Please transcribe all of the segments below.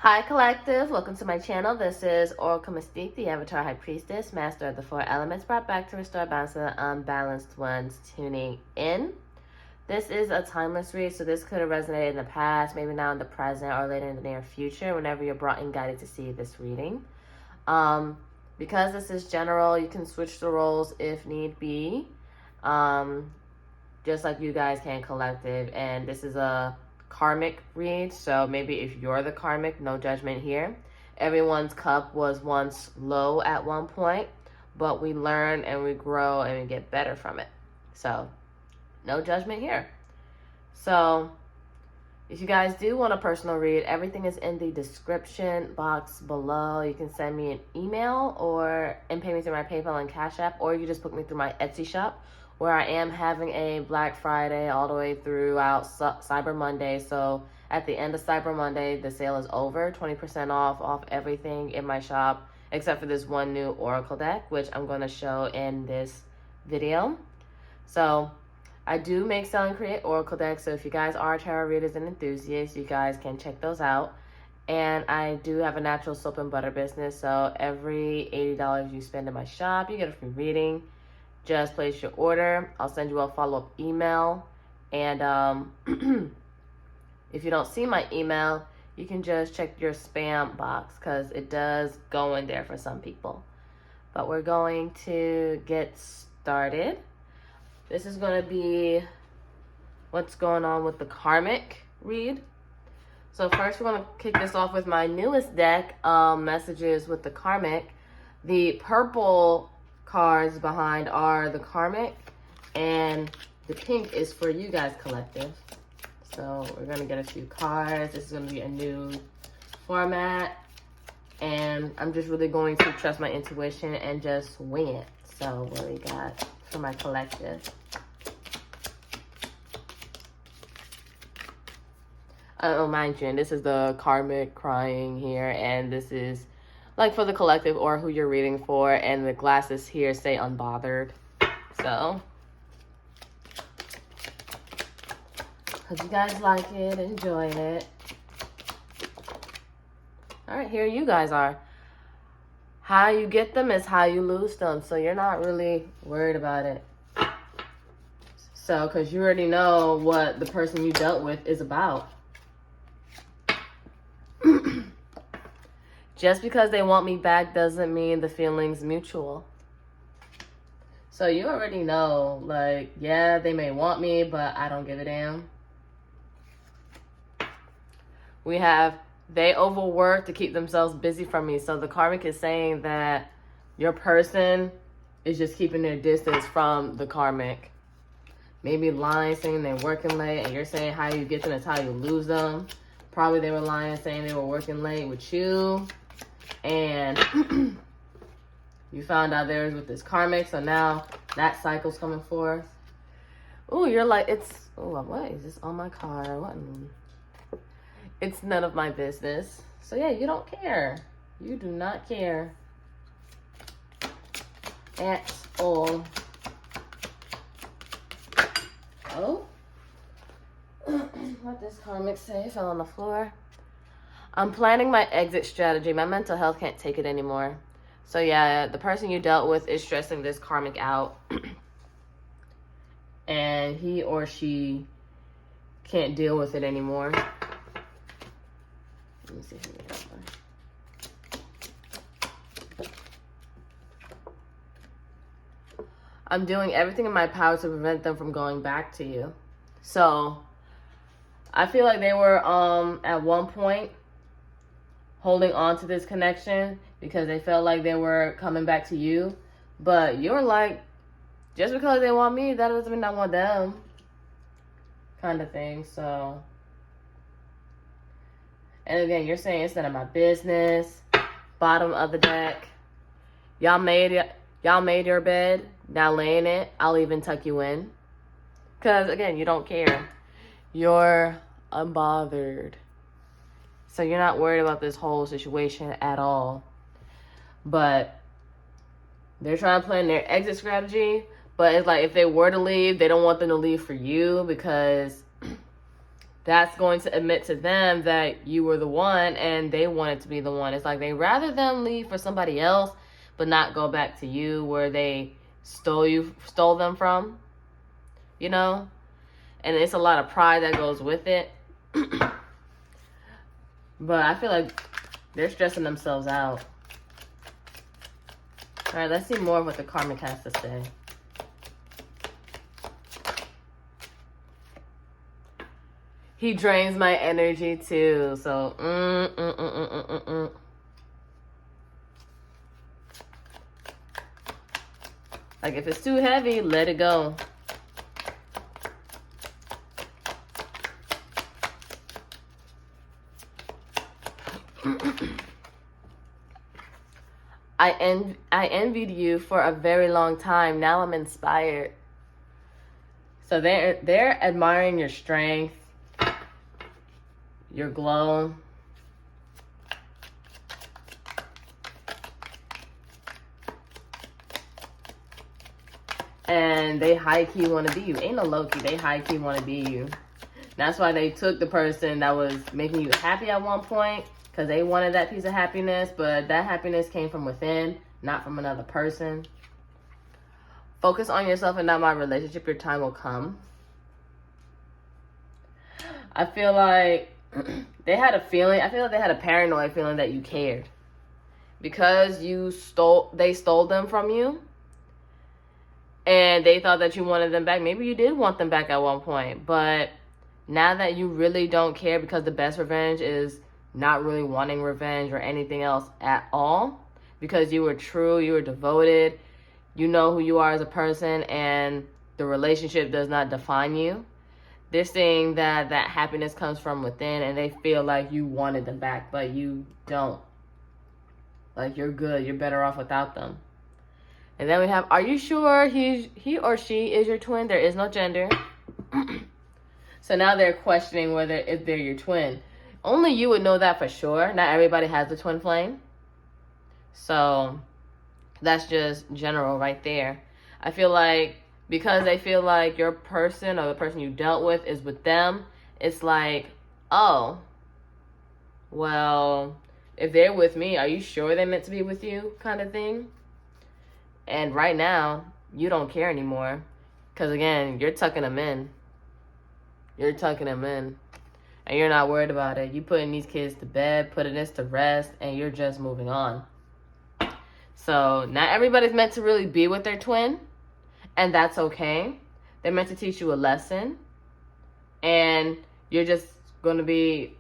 Hi Collective, welcome to my channel. This is Oracle Mystique, the Avatar High Priestess, Master of the Four Elements, brought back to restore balance to the unbalanced ones tuning in. This is a timeless read, so this could have resonated in the past, maybe now in the present, or later in the near future, whenever you're brought and guided to see this reading. Because this is general, you can switch the roles if need be, just like you guys can collective. And this is a karmic read, so maybe if you're the karmic, no judgment here. Everyone's cup was once low at one point, but we learn and we grow and we get better from it, so no judgment here. So if you guys do want a personal read, everything is in the description box below. You can send me an email and pay me through my PayPal and Cash App, or you just book me through my Etsy shop, where I am having a Black Friday all the way throughout Cyber Monday. So at the end of Cyber Monday, the sale is over. 20% off everything in my shop, except for this one new Oracle deck, which I'm going to show in this video. So I do make, sell, and create Oracle decks. So if you guys are tarot readers and enthusiasts, you guys can check those out. And I do have a natural soap and butter business. So every $80 you spend in my shop, you get a free reading. Just place your order. I'll send you a follow-up email. And if you don't see my email, you can just check your spam box, because it does go in there for some people. But we're going to get started. This is going to be what's going on with the karmic read. So first, we're going to kick this off with my newest deck, Messages with the Karmic. The purple cards behind are the karmic, and the pink is for you guys collective. So we're going to get a few cards. This is going to be a new format, and I'm just really going to trust my intuition and just wing it. So what do we got for my collective? Oh, mind you, and this is the karmic crying here, and this is like for the collective or who you're reading for, and the glasses here say unbothered. So hope you guys like it, enjoy it. All right, here you guys are. How you get them is how you lose them, so you're not really worried about it. So, because you already know what the person you dealt with is about. Just because they want me back doesn't mean the feeling's mutual. So you already know, like, yeah, they may want me, but I don't give a damn. We have, they overwork to keep themselves busy from me. So the karmic is saying that your person is just keeping their distance from the karmic. Maybe lying, saying they're working late, and you're saying how you get them is how you lose them. Probably they were lying, saying they were working late with you, and you found out theirs with this karmic, so now that cycle's coming forth. Ooh, you're like, it's, oh, what is this on my card? What? It's none of my business. So yeah, you don't care. You do not care at all. Oh, what does karmic say? Fell on the floor. I'm planning my exit strategy. My mental health can't take it anymore. So yeah, the person you dealt with is stressing this karmic out. And he or she can't deal with it anymore. Let me see if we can get that. I'm doing everything in my power to prevent them from going back to you. So I feel like they were at one point holding on to this connection because they felt like they were coming back to you. But you're like, just because they want me, that doesn't mean I want them, kind of thing. So, and again, you're saying it's none of my business. Bottom of the deck. Y'all made your bed. Now lay in it. I'll even tuck you in. Because, again, you don't care. You're unbothered. So you're not worried about this whole situation at all. But they're trying to plan their exit strategy. But it's like if they were to leave, they don't want them to leave for you because that's going to admit to them that you were the one and they wanted to be the one. It's like they rather them leave for somebody else, but not go back to you where they stole them from, you know? And it's a lot of pride that goes with it. But I feel like they're stressing themselves out. All right, let's see more of what the Karmic has to say. He drains my energy too. So, like if it's too heavy, let it go. I envied you for a very long time. Now I'm inspired. So they're admiring your strength, your glow. And they high-key want to be you. Ain't no low-key. They high-key want to be you. That's why they took the person that was making you happy at one point, because they wanted that piece of happiness, but that happiness came from within, not from another person. Focus on yourself and not my relationship. Your time will come. I feel like they had a feeling. I feel like they had a paranoid feeling that you cared. Because they stole them from you. And they thought that you wanted them back. Maybe you did want them back at one point. But now that you really don't care, because the best revenge is not really wanting revenge or anything else at all. Because you were true, you were devoted. You know who you are as a person, and the relationship does not define you. They're saying that that happiness comes from within, and they feel like you wanted them back, but you don't. Like, you're good. You're better off without them. And then we have, are you sure he or she is your twin? There is no gender. So now they're questioning if they're your twin. Only you would know that for sure. Not everybody has the twin flame. So that's just general right there. I feel like because they feel like your person or the person you dealt with is with them, it's like, oh, well, if they're with me, are you sure they're meant to be with you, kind of thing? And right now, you don't care anymore. Because again, you're tucking them in. You're tucking them in. And you're not worried about it. You putting these kids to bed, putting this to rest, and you're just moving on. So not everybody's meant to really be with their twin, and that's okay. They're meant to teach you a lesson, and you're just going to be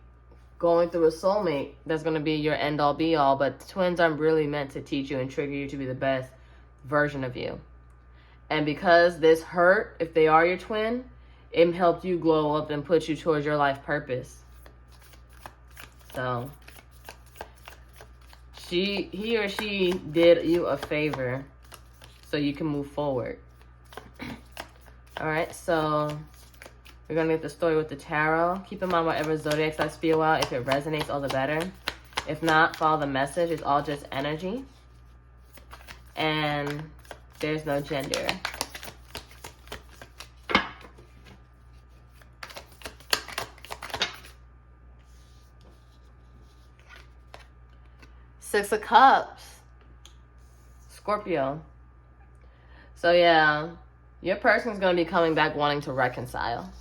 going through a soulmate that's going to be your end-all be-all, but twins are really meant to teach you and trigger you to be the best version of you. And because this hurt, if they are your twin, it helped you glow up and put you towards your life purpose. So he or she did you a favor so you can move forward. All right, so we're going to get the story with the tarot. Keep in mind whatever zodiac signs feel out. If it resonates, all the better. If not, follow the message. It's all just energy. And there's no gender. Six of Cups. Scorpio. So yeah, your person's going to be coming back wanting to reconcile.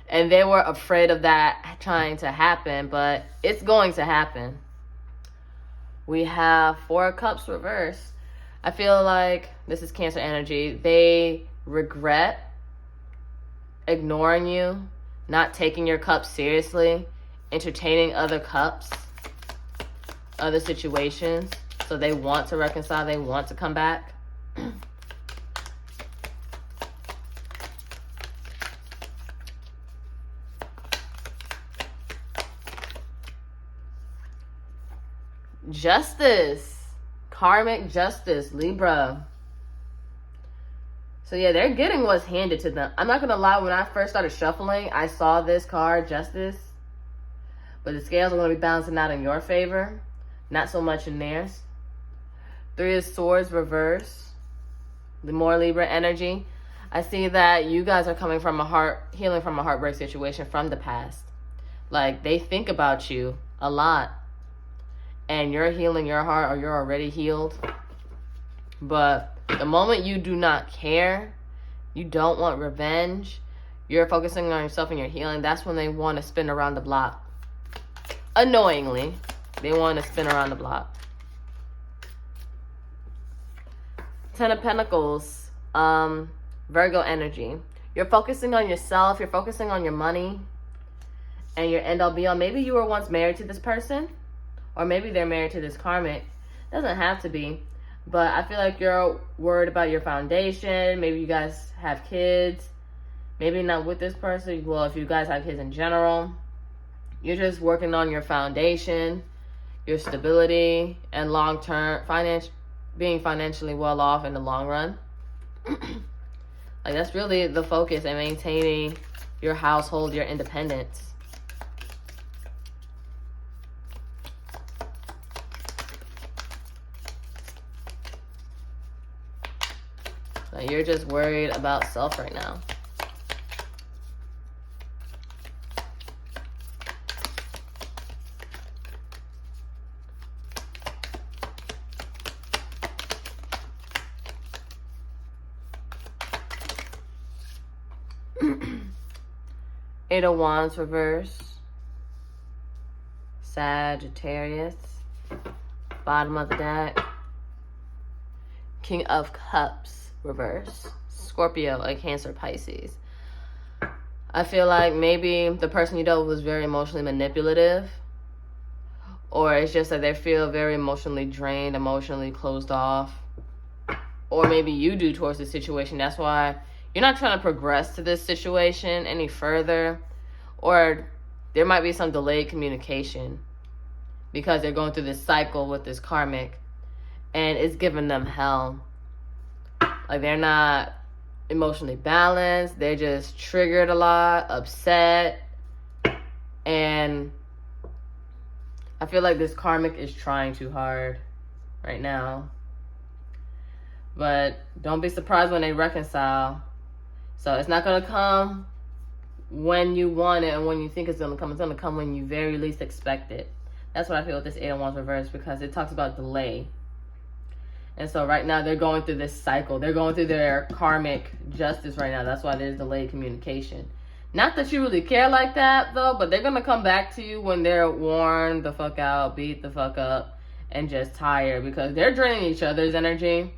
And they were afraid of that trying to happen, but it's going to happen. We have Four of Cups reverse. I feel like this is Cancer energy. They regret ignoring you, not taking your cup seriously, entertaining other cups, other situations. So they want to reconcile. They want to come back. Justice. Karmic justice, Libra. So yeah, they're getting what's handed to them. I'm not going to lie, when I first started shuffling, I saw this card, justice. But the scales are going to be balancing out in your favor. Not so much in theirs. Three of Swords, reverse. The more Libra energy. I see that you guys are coming from healing from a heartbreak situation from the past. Like, they think about you a lot. And you're healing your heart, or you're already healed. But the moment you do not care, you don't want revenge, you're focusing on yourself and your healing, that's when they want to spin around the block. Annoyingly, they want to spin around the block. 10 of Pentacles, Virgo energy. You're focusing on yourself, you're focusing on your money, and your end all be all. Maybe you were once married to this person, or maybe they're married to this karmic. Doesn't have to be. But I feel like you're worried about your foundation. Maybe you guys have kids. Maybe not with this person. Well, if you guys have kids in general. You're just working on your foundation, your stability, and long-term being financially well off in the long run. Like, that's really the focus, and maintaining your household, your independence. Like, you're just worried about self right now. Eight of Wands reverse. Sagittarius. Bottom of the deck. King of Cups reverse. Scorpio, a Cancer, Pisces. I feel like maybe the person you dealt with was very emotionally manipulative. Or it's just that they feel very emotionally drained, emotionally closed off. Or maybe you do towards the situation. That's why you're not trying to progress to this situation any further. Or there might be some delayed communication because they're going through this cycle with this karmic, and it's giving them hell. Like, they're not emotionally balanced. They're just triggered a lot, upset. And I feel like this karmic is trying too hard right now. But don't be surprised when they reconcile. So it's not going to come when you want it and when you think it's going to come. It's going to come when you very least expect it. That's what I feel with this Eight of Wands reverse, because it talks about delay. And so right now they're going through this cycle. They're going through their karmic justice right now. That's why there's delayed communication. Not that you really care like that, though, but they're going to come back to you when they're worn the fuck out, beat the fuck up, and just tired, because they're draining each other's energy.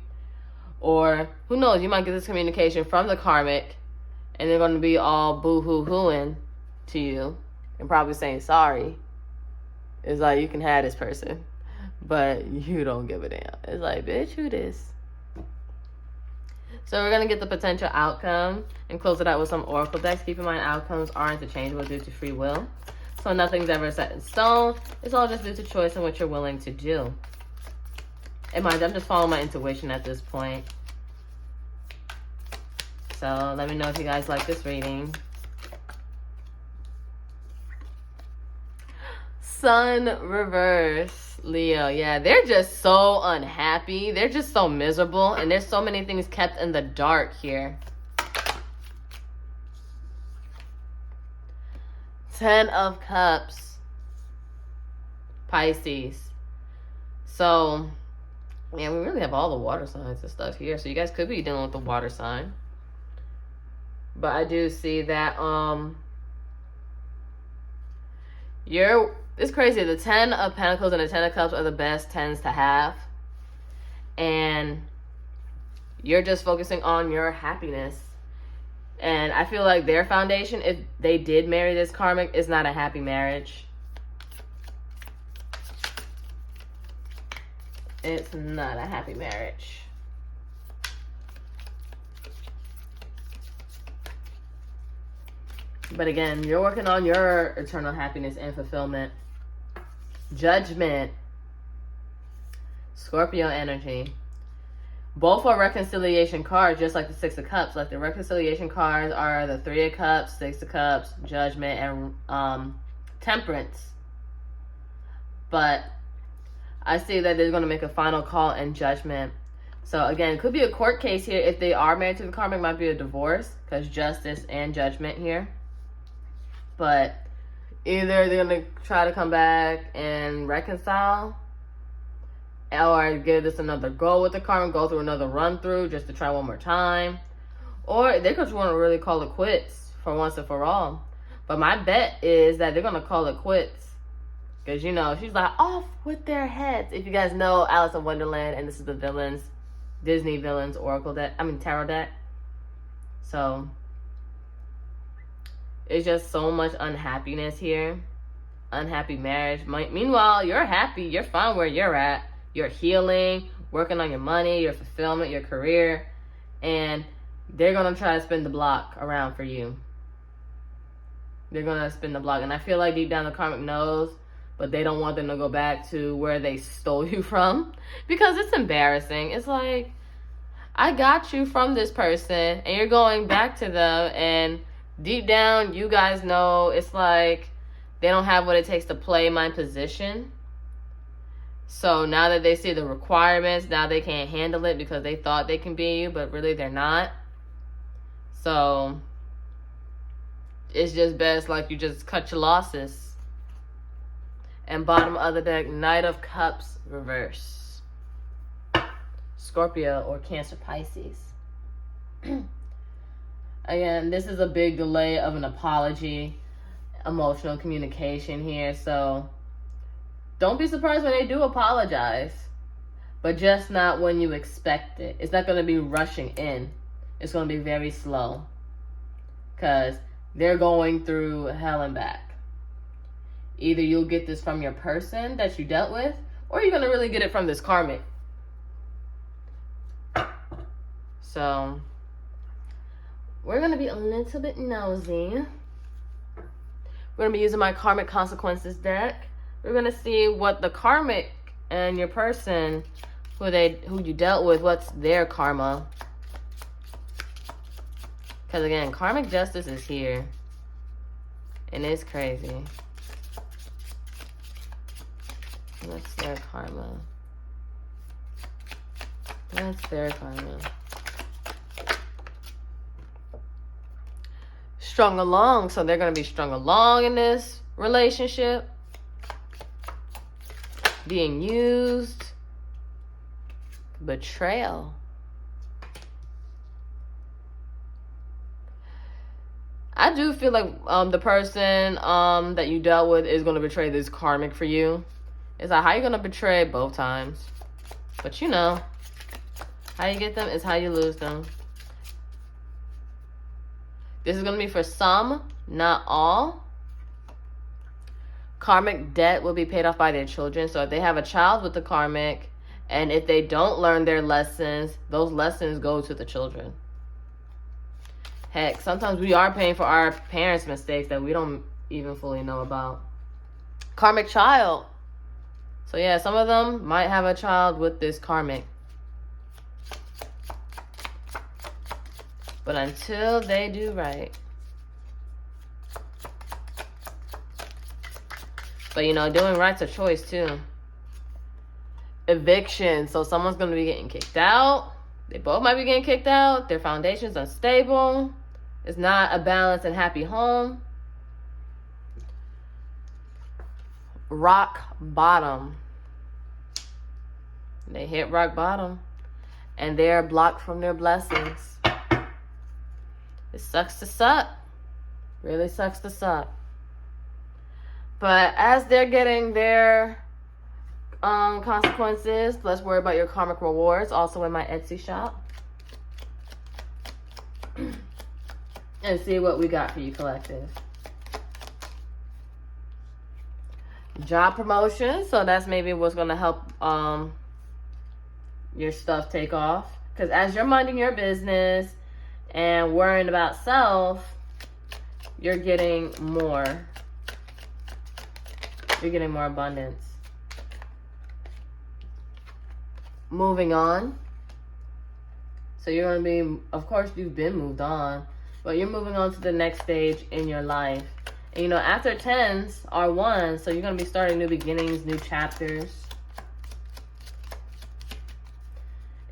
Or, who knows, you might get this communication from the karmic, and they're going to be all boo-hoo-hooing to you and probably saying sorry. It's like, you can have this person, but you don't give a damn. It's like, bitch, who this? So we're going to get the potential outcome and close it out with some oracle decks. Keep in mind, outcomes are interchangeable due to free will. So nothing's ever set in stone. It's all just due to choice and what you're willing to do. And mind, I'm just following my intuition at this point. So let me know if you guys like this reading. Sun reverse, Leo. Yeah, they're just so unhappy. They're just so miserable. And there's so many things kept in the dark here. 10 of Cups, Pisces. So, yeah, we really have all the water signs and stuff here. So you guys could be dealing with the water sign. But I do see that it's crazy. The 10 of Pentacles and the 10 of Cups are the best 10s to have. And you're just focusing on your happiness. And I feel like their foundation, if they did marry this karmic, is not a happy marriage. It's not a happy marriage. But again, you're working on your eternal happiness and fulfillment. Judgment. Scorpio energy. Both are reconciliation cards, just like the Six of Cups. Like, the reconciliation cards are the Three of Cups, Six of Cups, Judgment, and Temperance. But I see that they're going to make a final call and judgment So again, it could be a court case here. If they are married to the karmic, it might be a divorce, because justice and judgment here. But either they're going to try to come back and reconcile, or give this another go with the karmic, go through another run through just to try one more time. Or they could want to really call it quits for once and for all. But my bet is that they're going to call it quits. Because, you know, she's like, off with their heads. If you guys know Alice in Wonderland, and this is the villains, Disney villains oracle deck, tarot deck. So it's just so much unhappiness here. Unhappy marriage. Meanwhile, you're happy. You're fine where you're at. You're healing, working on your money, your fulfillment, your career. And they're going to try to spin the block around for you. They're going to spin the block. And I feel like deep down the karmic knows, but they don't want them to go back to where they stole you from. Because it's embarrassing. It's like, I got you from this person, and you're going back to them. And deep down, you guys know it's like they don't have what it takes to play my position. So now that they see the requirements, now they can't handle it because they thought they can be you, but really they're not. So it's just best like you just cut your losses. And bottom of the deck, Knight of Cups reverse. Scorpio or Cancer, Pisces. Again, this is a big delay of an apology, emotional communication here. So don't be surprised when they do apologize, but just not when you expect it. It's not going to be rushing in. It's going to be very slow because they're going through hell and back. Either you'll get this from your person that you dealt with, or you're going to really get it from this karmic. So we're going to be a little bit nosy. We're going to be using my Karmic Consequences deck. We're going to see what the karmic and your person, who you dealt with, what's their karma. Because again, karmic justice is here. And it's crazy. What's their karma? What's their karma? Strung along. So they're going to be strung along in this relationship. Being used. Betrayal. I do feel like the person that you dealt with is going to betray this karmic for you. It's like, how you going to betray both times? But you know, how you get them is how you lose them. This is going to be for some, not all. Karmic debt will be paid off by their children. So if they have a child with the karmic, and if they don't learn their lessons, those lessons go to the children. Heck, sometimes we are paying for our parents' mistakes that we don't even fully know about. Karmic child. So yeah, some of them might have a child with this karmic. But until they do right. But you know, doing right's a choice too. Eviction. So someone's going to be getting kicked out. They both might be getting kicked out. Their foundation's unstable. It's not a balanced and happy home. Rock bottom. They hit rock bottom. And they're blocked from their blessings. It sucks to suck. Really sucks to suck. But as they're getting their consequences, let's worry about your karmic rewards. Also in my Etsy shop. And see what we got for you, collective. Job promotion. So that's maybe what's going to help your stuff take off. Because as you're minding your business and worrying about self, you're getting more. You're getting more abundance. Moving on. So you're going to be, of course, you've been moved on. But you're moving on to the next stage in your life. And you know, after 10s are 1s. So you're going to be starting new beginnings, new chapters.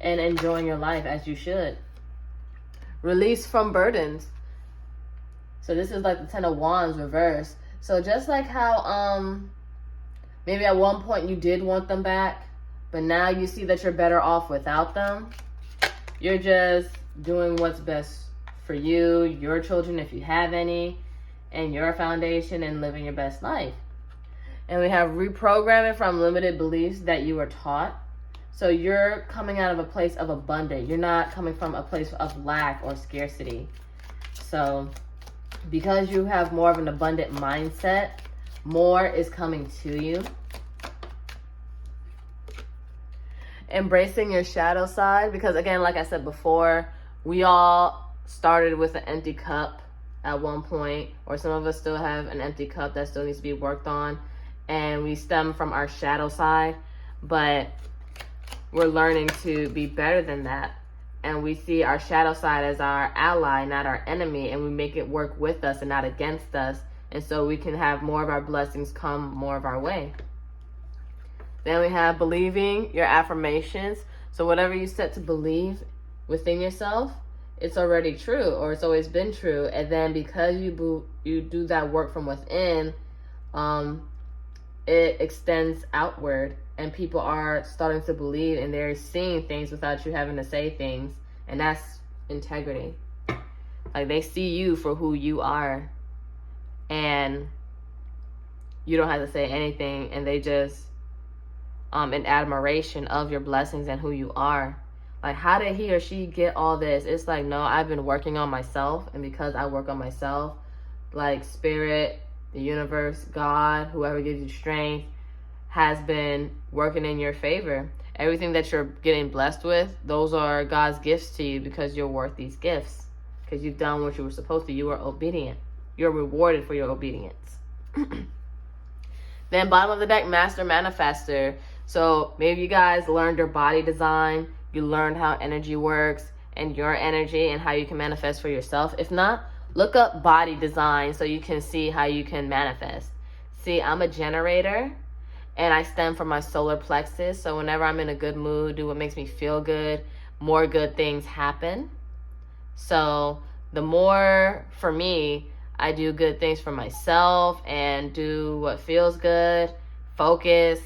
and enjoying your life as you should. Release from burdens. So this is like the Ten of Wands reversed. So just like how maybe at one point you did want them back, but now you see that you're better off without them. You're just doing what's best for you, your children if you have any, and your foundation, and living your best life. And we have reprogramming from limited beliefs that you were taught. So you're coming out of a place of abundance. You're not coming from a place of lack or scarcity. So because you have more of an abundant mindset, more is coming to you. Embracing your shadow side, because again, like I said before, we all started with an empty cup at one point, or some of us still have an empty cup that still needs to be worked on, and we stem from our shadow side, but we're learning to be better than that, and we see our shadow side as our ally, not our enemy, and we make it work with us and not against us, and so we can have more of our blessings come more of our way. Then we have believing your affirmations. So whatever you set to believe within yourself, it's already true, or it's always been true. And then because you do that work from within, it extends outward, and people are starting to believe, and they're seeing things without you having to say things. And that's integrity. Like, they see you for who you are, and you don't have to say anything, and they just in admiration of your blessings and who you are. Like, how did he or she get all this? It's like, no, I've been working on myself, and because I work on myself, like, spirit, the universe, God, whoever gives you strength, has been working in your favor. Everything that you're getting blessed with, those are God's gifts to you, because you're worth these gifts, because you've done what you were supposed to. You were obedient. You're rewarded for your obedience. Then bottom of the deck, Master Manifester. So maybe you guys learned your body design, you learned how energy works and your energy and how you can manifest for yourself. If not, look up body design so you can see how you can manifest. See, I'm a generator, and I stem from my solar plexus. So whenever I'm in a good mood, do what makes me feel good, more good things happen. So the more, for me, I do good things for myself and do what feels good, focus,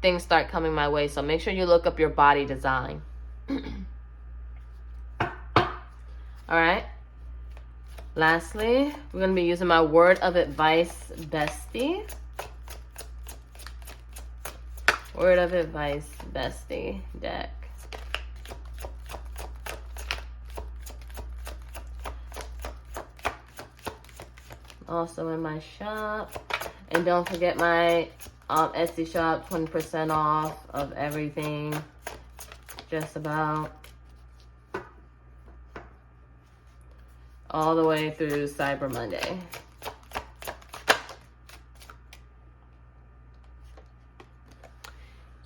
things start coming my way. So make sure you look up your body design. All right. Lastly, we're going to be using my word of advice, bestie. Word of advice, bestie deck. Also in my shop. And don't forget my Etsy shop, 20% off of everything. Just about. All the way through Cyber Monday.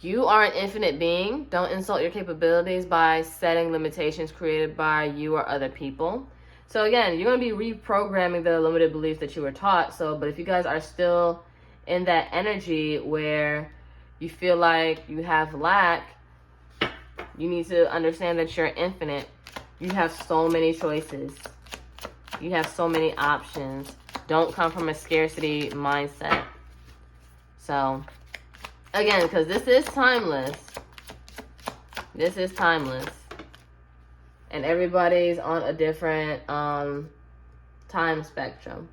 You are an infinite being. Don't insult your capabilities by setting limitations created by you or other people. So again, you're going to be reprogramming the limited beliefs that you were taught. But if you guys are still in that energy where you feel like you have lack, you need to understand that you're infinite. You have so many choices. You have so many options. Don't come from a scarcity mindset. So, again, because this is timeless. This is timeless. And everybody's on a different time spectrum.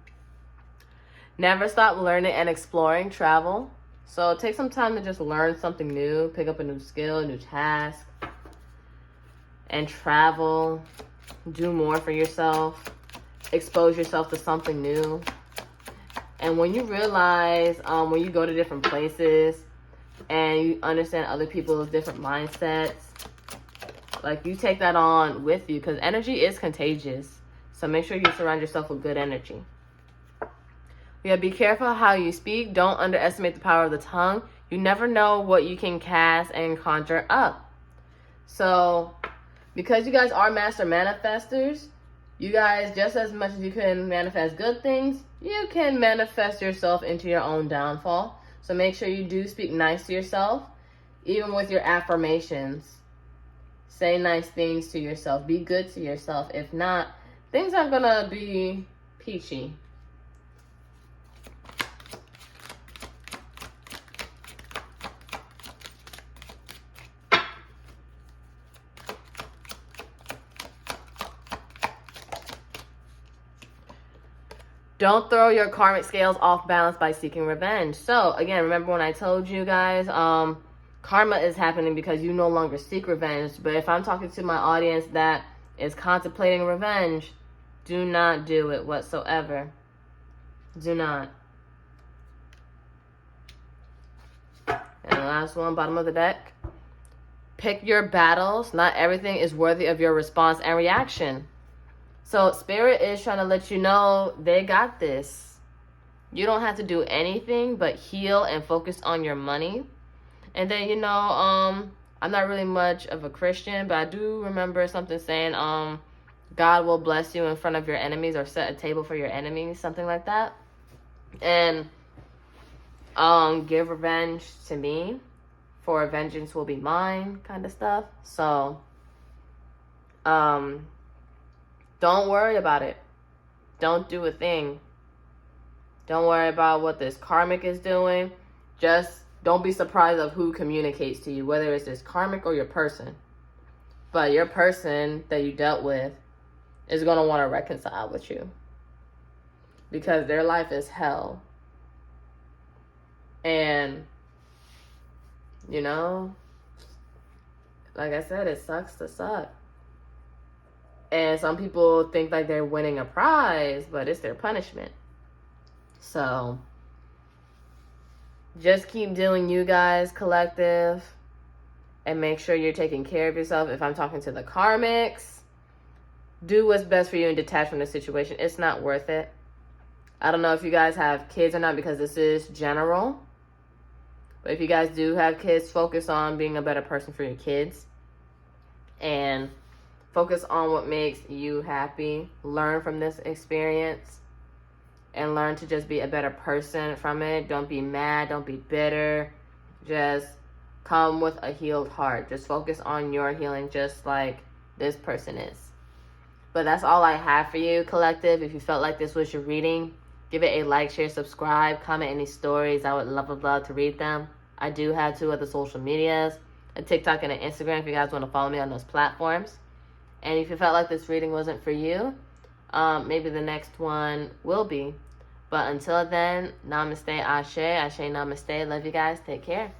Never stop learning and exploring. Travel. So take some time to just learn something new. Pick up a new skill, a new task. And travel. Do more for yourself. Expose yourself to something new. And when you realize, when you go to different places and you understand other people's different mindsets, like, you take that on with you, because energy is contagious. So make sure you surround yourself with good energy. Yeah, be careful how you speak. Don't underestimate the power of the tongue. You never know what you can cast and conjure up. So because you guys are master manifestors, you guys, just as much as you can manifest good things, you can manifest yourself into your own downfall. So make sure you do speak nice to yourself, even with your affirmations. Say nice things to yourself. Be good to yourself. If not, things aren't going to be peachy. Don't throw your karmic scales off balance by seeking revenge. So, again, remember when I told you guys, karma is happening because you no longer seek revenge. But if I'm talking to my audience that is contemplating revenge, do not do it whatsoever. Do not. And the last one, bottom of the deck. Pick your battles. Not everything is worthy of your response and reaction. So Spirit is trying to let you know they got this. You don't have to do anything but heal and focus on your money. And then, you know, I'm not really much of a Christian, but I do remember something saying, God will bless you in front of your enemies or set a table for your enemies, something like that. And give revenge to me, for vengeance will be mine, kind of stuff. So, don't worry about it. Don't do a thing. Don't worry about what this karmic is doing. Just don't be surprised of who communicates to you, whether it's this karmic or your person. But your person that you dealt with is going to want to reconcile with you, because their life is hell. And, you know, like I said, it sucks to suck. And some people think like they're winning a prize, but it's their punishment. So just keep doing you guys, collective, and make sure you're taking care of yourself. If I'm talking to the karmics, do what's best for you and detach from the situation. It's not worth it. I don't know if you guys have kids or not, because this is general. But if you guys do have kids, focus on being a better person for your kids. And focus on what makes you happy. Learn from this experience. And learn to just be a better person from it. Don't be mad. Don't be bitter. Just come with a healed heart. Just focus on your healing, just like this person is. But that's all I have for you, collective. If you felt like this was your reading, give it a like, share, subscribe, comment any stories. I would love to read them. I do have 2 other social medias, a TikTok and an Instagram, if you guys want to follow me on those platforms. And if you felt like this reading wasn't for you, maybe the next one will be. But until then, namaste, ashe, namaste. Love you guys. Take care.